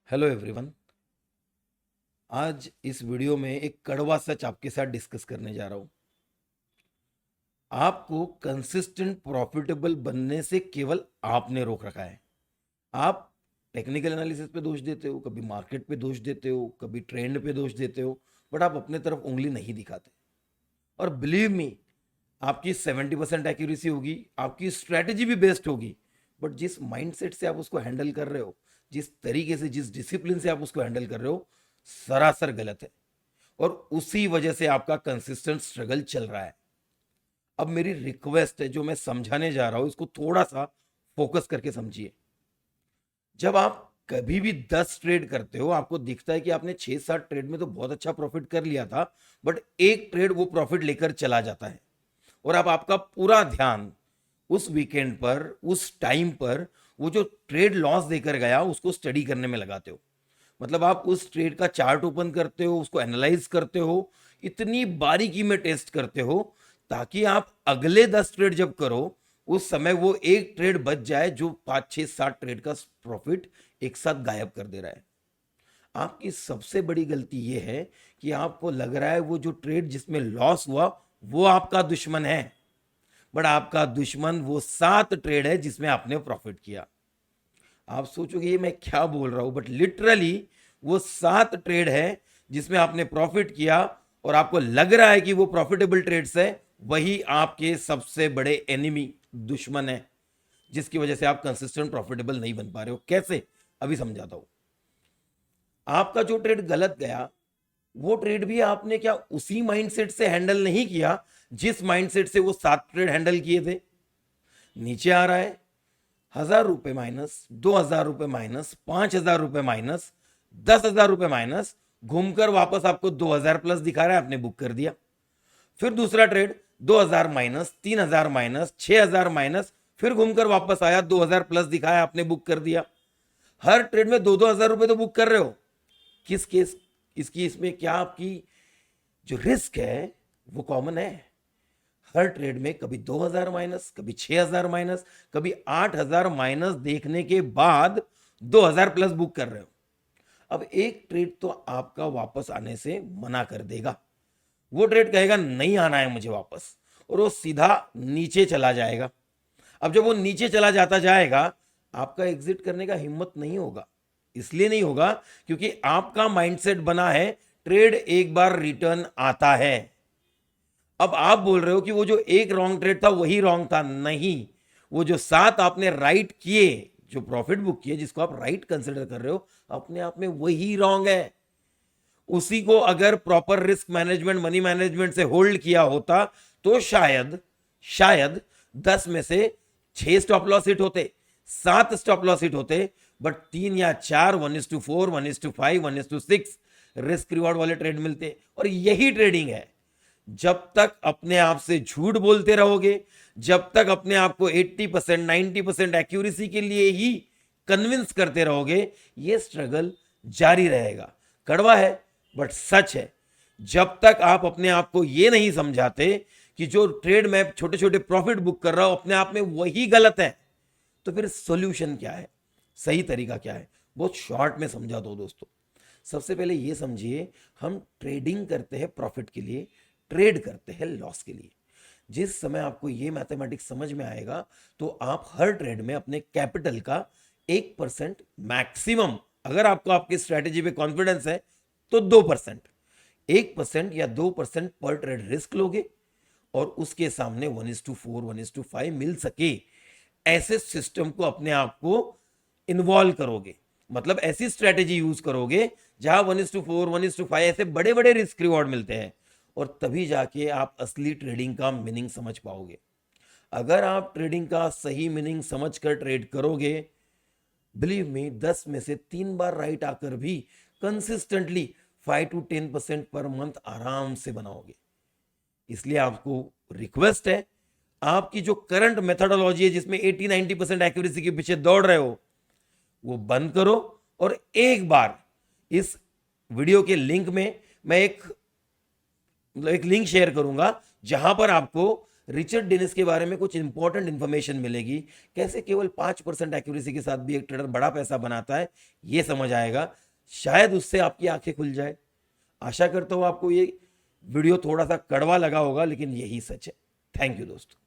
Hello everyone. आज इस video में एक कड़वा सच आपके साथ डिस्कस करने जा रहा हूं। आपको कंसिस्टेंट प्रॉफिटेबल बनने से केवल आपने रोक रखा है। आप टेक्निकल एनालिसिस पे दोष देते हो, कभी मार्केट पे दोष देते हो, कभी ट्रेंड पे दोष देते हो, बट आप अपने तरफ उंगली नहीं दिखाते। और बिलीव मी, आपकी 70% एक्यूरेसी होगी, आपकी स्ट्रैटेजी भी बेस्ट होगी, बट जिस माइंडसेट से आप उसको हैंडल कर रहे हो, जिस तरीके से, जिस डिसिप्लिन से आप उसको हैंडल कर रहे हो, सरासर गलत है। और उसी वजह से आपका कंसिस्टेंट स्ट्रगल चल रहा है। अब मेरी रिक्वेस्ट है, जो मैं समझाने जा रहा हूं, इसको थोड़ा सा फोकस करके समझिए। जब आप कभी भी 10 ट्रेड करते हो, आपको दिखता है कि आपने 6-7 ट्रेड में तो बहुत अच्छा प्रॉफिट कर लिया था, बट एक ट्रेड वो प्रॉफिट लेकर चला जाता है और अब आपका पूरा ध्यान उस वीकेंड पर, उस टाइम पर, वो जो ट्रेड लॉस देकर गया उसको स्टडी करने में लगाते हो। मतलब आप उस ट्रेड का चार्ट ओपन करते हो, उसको एनालाइज करते हो, इतनी बारीकी में टेस्ट करते हो ताकि आप अगले 10 ट्रेड जब करो उस समय वो एक ट्रेड बच जाए जो 5-6-7 ट्रेड का प्रॉफिट एक साथ गायब कर दे रहा है। आपकी सबसे बड़ी गलती यह है कि आपको लग रहा है वो जो ट्रेड जिसमें लॉस हुआ वो आपका दुश्मन है, बट आपका दुश्मन वो 7 ट्रेड है जिसमें आपने प्रॉफिट किया। आप सोचोगे ये मैं क्या बोल रहा हूं, बट लिटरली वो 7 ट्रेड है जिसमें आपने प्रॉफिट किया और आपको लग रहा है कि वो प्रॉफिटेबल ट्रेड्स है, वही आपके सबसे बड़े एनिमी, दुश्मन है, जिसकी वजह से आप कंसिस्टेंट प्रॉफिटेबल नहीं बन पा रहे हो। कैसे, अभी समझाता हूं। आपका जो ट्रेड गलत गया, वो ट्रेड भी आपने क्या उसी माइंडसेट से हैंडल नहीं किया जिस माइंडसेट से वो 7 ट्रेड हैंडल किए थे। नीचे आ रहा है 1,000 रुपए माइनस, 2,000 रुपए माइनस, 5,000 रुपए माइनस, 10,000 रुपए माइनस, घूमकर वापस आपको 2,000 प्लस दिखा रहा है, आपने बुक कर दिया। फिर दूसरा ट्रेड 2,000 माइनस, 3,000 माइनस, 6,000 माइनस, फिर घूमकर वापस आया 2,000 प्लस दिखाया, आपने बुक कर दिया। हर ट्रेड में 2-2 हज़ार रुपए तो बुक कर रहे हो। किस केस इसकी इसमें क्या आपकी जो रिस्क है वो कॉमन है। हर ट्रेड में कभी 2,000 माइनस, कभी 6,000 माइनस, कभी 8,000 माइनस देखने के बाद 2,000 प्लस बुक कर रहे हो। अब एक ट्रेड तो आपका वापस आने से मना कर देगा। वो ट्रेड कहेगा नहीं आना है मुझे वापस, और वो सीधा नीचे चला जाएगा। अब जब वो नीचे चला जाता जाएगा, आपका एग्जिट करने का हिम्मत नहीं होगा। इसलिए नहीं होगा क्योंकि आपका माइंडसेट बना है ट्रेड एक बार रिटर्न आता है। अब आप बोल रहे हो कि वो जो एक रॉन्ग ट्रेड था वही रॉन्ग था। नहीं, वो जो 7 आपने राइट किए, जो प्रॉफिट बुक किए, जिसको आप राइट कंसिडर कर रहे हो, अपने आप में वही रॉन्ग है। उसी को अगर proper risk management, money management से होल्ड किया होता तो शायद शायद 10 में से 6 स्टॉप लॉस हिट होते, 7 स्टॉप लॉस हिट होते, बट 3 या 4, 1:4, 1:5, 1:6 रिस्क रिवॉर्ड वाले ट्रेड मिलते। और यही ट्रेडिंग है। जब तक अपने आप से झूठ बोलते रहोगे, जब तक अपने आप को 80%, 90% एक्यूरेसी के लिए ही कन्विंस करते रहोगे, ये स्ट्रगल जारी रहेगा। कड़वा है बट सच है। जब तक आप अपने आप को ये नहीं समझाते कि जो ट्रेड में छोटे छोटे प्रॉफिट बुक कर रहा हूं अपने आप में वही गलत है, तो फिर सॉल्यूशन क्या है, सही तरीका क्या है, बहुत शॉर्ट में समझा दो दोस्तों। सबसे पहले ये समझिए, हम ट्रेडिंग करते हैं प्रॉफिट के लिए, ट्रेड करते हैं लॉस के लिए। जिस समय आपको ये मैथमेटिक्स समझ में आएगा तो आप हर ट्रेड में अपने कैपिटल का 1% मैक्सिमम, अगर आपको आपकी स्ट्रेटेजी पे कॉन्फिडेंस है तो 2%, 1% या 2% पर ट्रेड रिस्क लोगे और उसके सामने 1:4, 1:5 मिल सके ऐसे सिस्टम को अपने आप को इन्वॉल्व करोगे। मतलब ऐसी स्ट्रेटेजी यूज करोगे जहां 1:4, 1:5 ऐसे बड़े बड़े रिस्क रिवॉर्ड मिलते हैं, और तभी जाके आप असली ट्रेडिंग का मीनिंग समझ पाओगे। अगर आप ट्रेडिंग का सही मीनिंग समझकर ट्रेड करोगे, बिलीव मी, 10 में से 3 बार राइट आकर भी कंसिस्टेंटली 5-10% पर मंथ आराम से बनाओगे। इसलिए आपको रिक्वेस्ट है, आपकी जो करंट मेथोडोलॉजी है जिसमें 80-90% एक्यूरेसी के पीछे दौड़ रहे हो, वो बंद करो। और एक बार इस वीडियो के लिंक में मैं एक लिंक शेयर करूंगा जहां पर आपको रिचर्ड डेनिस के बारे में कुछ इंपॉर्टेंट इंफॉर्मेशन मिलेगी, कैसे केवल 5% एक्यूरेसी के साथ भी एक ट्रेडर बड़ा पैसा बनाता है, ये समझ आएगा। शायद उससे आपकी आंखें खुल जाए। आशा करता हूं आपको ये वीडियो थोड़ा सा कड़वा लगा होगा, लेकिन यही सच है। थैंक यू दोस्तों।